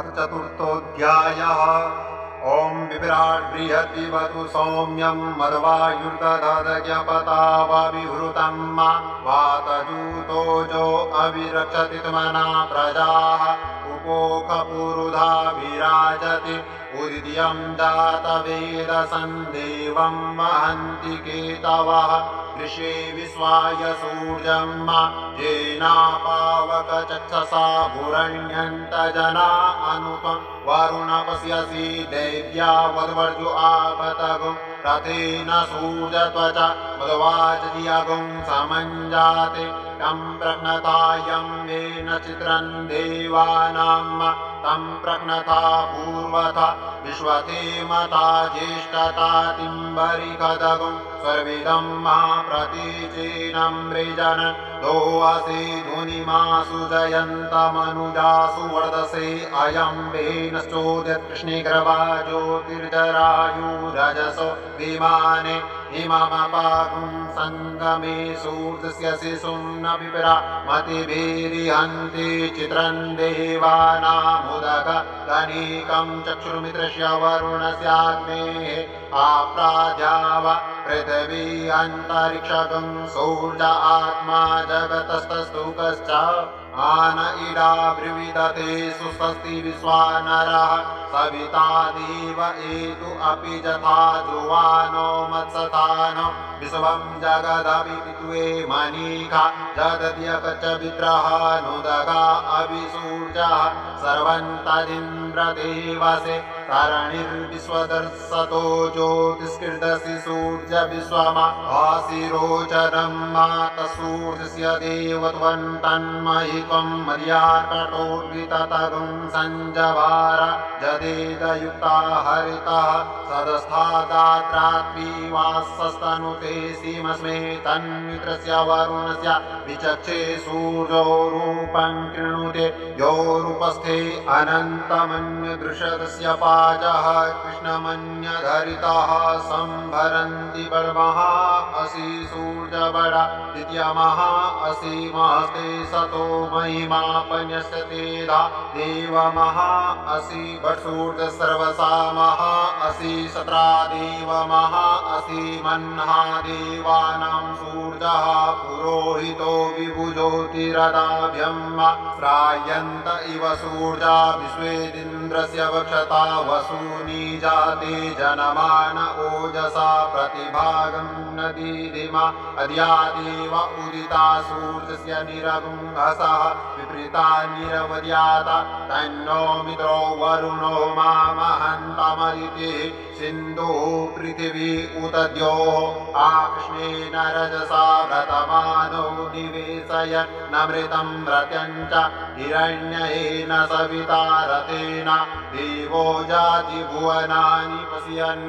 अथ चतुर्थोऽध्यायः। ॐ विभ्राट् बृहद्विवतु सौम्यं मर्वायुर्दधदज्ञपता विवृतं वातजूतोजो अविरक्षति मना प्रजाः उपोखपुरुधा विराजति उदित्यं जातवेदसन्देवं वहन्ति केतवः ऋषे विश्वाय सूर्यं येनापावकचक्षसा भुरण्यन्त जना अनुत्वं वरुण पश्यसि देव्या वद्वर्जु आपतगुं रथेन सूर्यत्वचा मद्वाचदियगुं समञ्जाते तं प्रघ्नतायं येन चित्रं देवानां तं प्रघ्नता पूर्वथा विश्वतेमता ज्येष्ठता तिम्बरिकदगुं सर्वेदं महाप्रतीचीनं मृजन दोऽसि धुनिमासु जयन्तमनुजासु वर्धसे अयं वेनश्चोदयत्कृष्णिग्रवा ज्योतिर्जरायुरजसो विमाने इममपाकुं सङ्गमे सूर्यस्य शिशुं न विप्रा मतिभिरिहन्ति चित्रं देवानामुदक धनिकं चक्षुर्मित्रस्य वरुणस्याग्नेः आप्राद्याव पृथिवी अन्तरिक्षगं सूर्य आत्मा जगतस्तस्तुकश्च आन इडा ब्रुविदते सुस्वस्ति विश्वानरः सविता देव एतु अपि जथा ध्रुवानो मत्सतानो विश्वं जगदभिपितुवे मनीखा जगद्यकच विद्रहानुदगा अभिसूर्यः सर्वं तदिन्द्रदेवसे तरणिर्विश्वदर्शतो ज्योतिष्कृदसि सूर्य विश्वमा आशिरोचनं मातसूर्यस्य देवत्वं तन्महित्वं मर्याकटोर्विततगुं सञ्जवार जदेदयुक्ता हरितः सदस्थादात्रात्रिवासस्तनुते सीमस्मे तन्मित्रस्य वरुणस्य विचक्षे सूर्यो रूपं कृणुते यो रूपस्थे अनन्तमन्यदृशदस्य पाजः कृष्णमन्यधरितः संभरन्ति बर्महा असि सूर्यबडा द्वितीयमहा असि महस्ते सतो महिमा पन्यस्यतेधा देवमहा असि भट्सूर्य सर्वसा महा असि सत्रा देवमहा असि मह्ना देवानां सूर्यः पुरोहितो विभुज्योतिरदाभ्यं प्रायन्त इव सूर्या विश्वेदिन्द्रस्य वक्षता वसूनि जाते जनमान ओजसा प्रतिभागं नदीदिमा अद्यादेव उदिता सूर्यस्य निरगुंहसः विपरीता निरवद्याता तन्नो मित्रो वरुणो मामहन्तमदितिः सिन्धुः पृथिवी उतद्योः आकृष्णेन रजसा व्रतमानो निवेशयन् नमृतं व्रत्यं च हिरण्येन सविता रथेन देवो जाति भुवनानि पश्यन्।